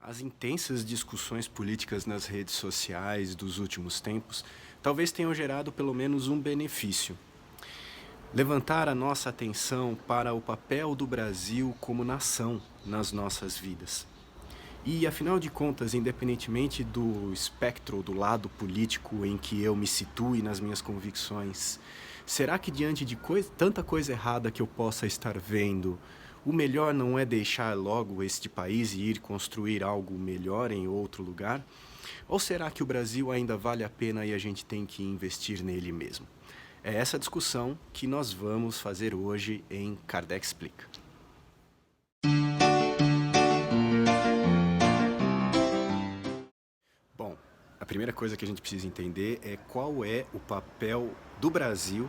As intensas discussões políticas nas redes sociais dos últimos tempos talvez tenham gerado pelo menos um benefício: levantar a nossa atenção para o papel do Brasil como nação nas nossas vidas. E, afinal de contas, independentemente do espectro ou do lado político em que eu me situe nas minhas convicções, será que diante de tanta coisa errada que eu possa estar vendo, o melhor não é deixar logo este país e ir construir algo melhor em outro lugar? Ou será que o Brasil ainda vale a pena e a gente tem que investir nele mesmo? É essa discussão que nós vamos fazer hoje em Kardec Explica. Bom, a primeira coisa que a gente precisa entender é qual é o papel do Brasil,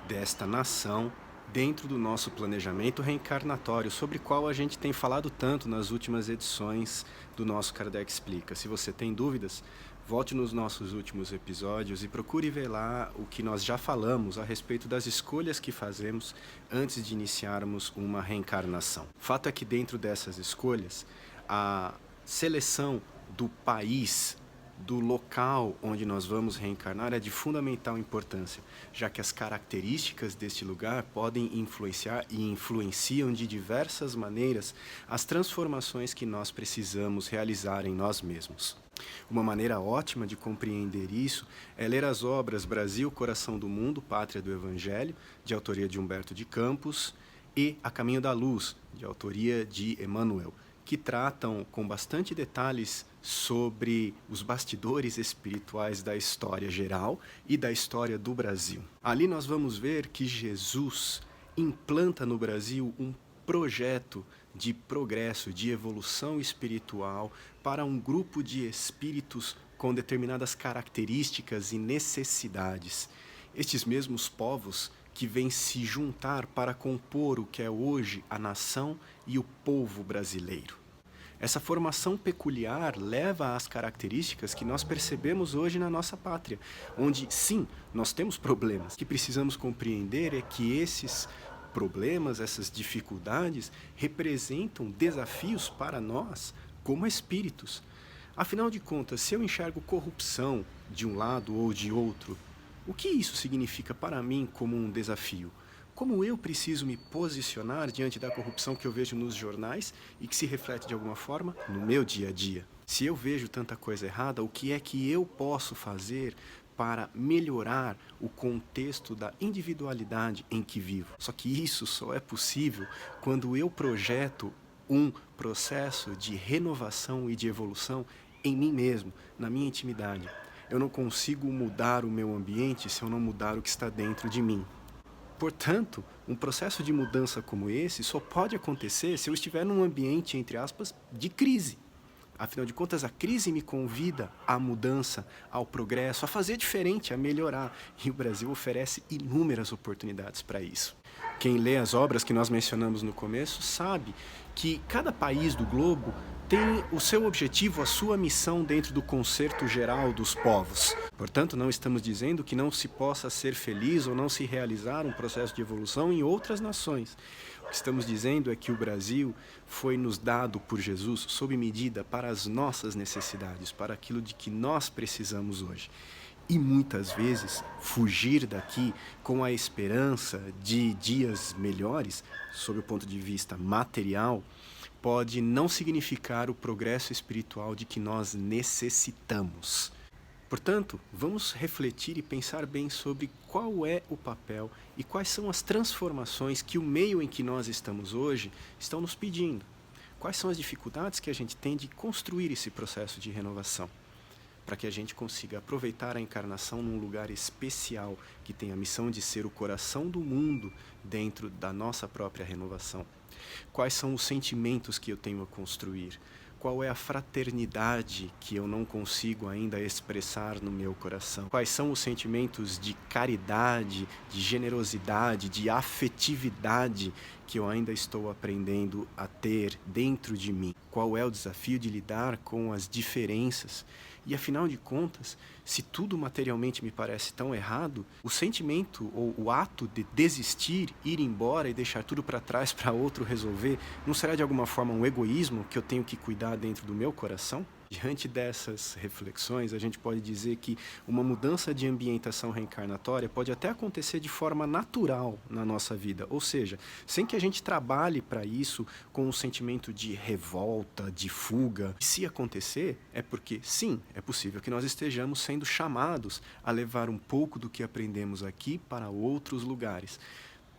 desta nação, dentro do nosso planejamento reencarnatório, sobre o qual a gente tem falado tanto nas últimas edições do nosso Kardec Explica. Se você tem dúvidas, volte nos nossos últimos episódios e procure ver lá o que nós já falamos a respeito das escolhas que fazemos antes de iniciarmos uma reencarnação. Fato é que dentro dessas escolhas, a seleção do país, do local onde nós vamos reencarnar é de fundamental importância, já que as características deste lugar podem influenciar e influenciam de diversas maneiras as transformações que nós precisamos realizar em nós mesmos. Uma maneira ótima de compreender isso é ler as obras Brasil, Coração do Mundo, Pátria do Evangelho, de autoria de Humberto de Campos, e A Caminho da Luz, de autoria de Emmanuel, que tratam com bastante detalhes sobre os bastidores espirituais da história geral e da história do Brasil. Ali nós vamos ver que Jesus implanta no Brasil um projeto de progresso, de evolução espiritual para um grupo de espíritos com determinadas características e necessidades. Estes mesmos povos que vêm se juntar para compor o que é hoje a nação e o povo brasileiro. Essa formação peculiar leva às características que nós percebemos hoje na nossa pátria, onde, sim, nós temos problemas. O que precisamos compreender é que esses problemas, essas dificuldades, representam desafios para nós como espíritos. Afinal de contas, se eu enxergo corrupção de um lado ou de outro, o que isso significa para mim como um desafio? Como eu preciso me posicionar diante da corrupção que eu vejo nos jornais e que se reflete de alguma forma no meu dia a dia? Se eu vejo tanta coisa errada, o que é que eu posso fazer para melhorar o contexto da individualidade em que vivo? Só que isso só é possível quando eu projeto um processo de renovação e de evolução em mim mesmo, na minha intimidade. Eu não consigo mudar o meu ambiente se eu não mudar o que está dentro de mim. Portanto, um processo de mudança como esse só pode acontecer se eu estiver num ambiente, entre aspas, de crise. Afinal de contas, a crise me convida à mudança, ao progresso, a fazer diferente, a melhorar. E o Brasil oferece inúmeras oportunidades para isso. Quem lê as obras que nós mencionamos no começo sabe que cada país do globo tem o seu objetivo, a sua missão dentro do concerto geral dos povos. Portanto, não estamos dizendo que não se possa ser feliz ou não se realizar um processo de evolução em outras nações. O que estamos dizendo é que o Brasil foi nos dado por Jesus sob medida para as nossas necessidades, para aquilo de que nós precisamos hoje. E muitas vezes fugir daqui com a esperança de dias melhores, sob o ponto de vista material, pode não significar o progresso espiritual de que nós necessitamos. Portanto, vamos refletir e pensar bem sobre qual é o papel e quais são as transformações que o meio em que nós estamos hoje estão nos pedindo. Quais são as dificuldades que a gente tem de construir esse processo de renovação, para que a gente consiga aproveitar a encarnação num lugar especial que tem a missão de ser o coração do mundo dentro da nossa própria renovação. Quais são os sentimentos que eu tenho a construir? Qual é a fraternidade que eu não consigo ainda expressar no meu coração? Quais são os sentimentos de caridade, de generosidade, de afetividade que eu ainda estou aprendendo a ter dentro de mim? Qual é o desafio de lidar com as diferenças? E afinal de contas, se tudo materialmente me parece tão errado, o sentimento ou o ato de desistir, ir embora e deixar tudo para trás para outro resolver, não será de alguma forma um egoísmo que eu tenho que cuidar dentro do meu coração? Diante dessas reflexões, a gente pode dizer que uma mudança de ambientação reencarnatória pode até acontecer de forma natural na nossa vida, ou seja, sem que a gente trabalhe para isso com um sentimento de revolta, de fuga. E se acontecer, é porque, sim, é possível que nós estejamos sendo chamados a levar um pouco do que aprendemos aqui para outros lugares.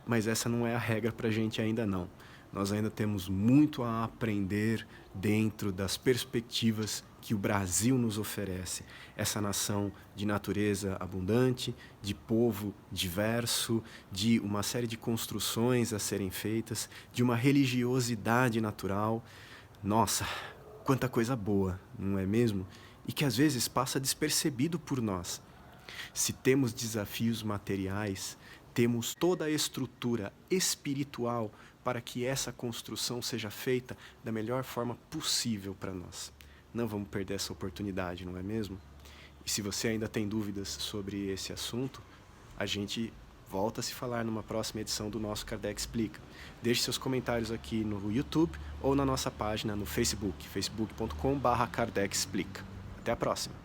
Mas essa não é a regra para a gente ainda não. Nós ainda temos muito a aprender dentro das perspectivas que o Brasil nos oferece. Essa nação de natureza abundante, de povo diverso, de uma série de construções a serem feitas, de uma religiosidade natural. Nossa, quanta coisa boa, não é mesmo? E que às vezes passa despercebido por nós. Se temos desafios materiais, temos toda a estrutura espiritual para que essa construção seja feita da melhor forma possível para nós. Não vamos perder essa oportunidade, não é mesmo? E se você ainda tem dúvidas sobre esse assunto, a gente volta a se falar numa próxima edição do nosso Kardec Explica. Deixe seus comentários aqui no YouTube ou na nossa página no Facebook, facebook.com/Kardec Explica. Até a próxima!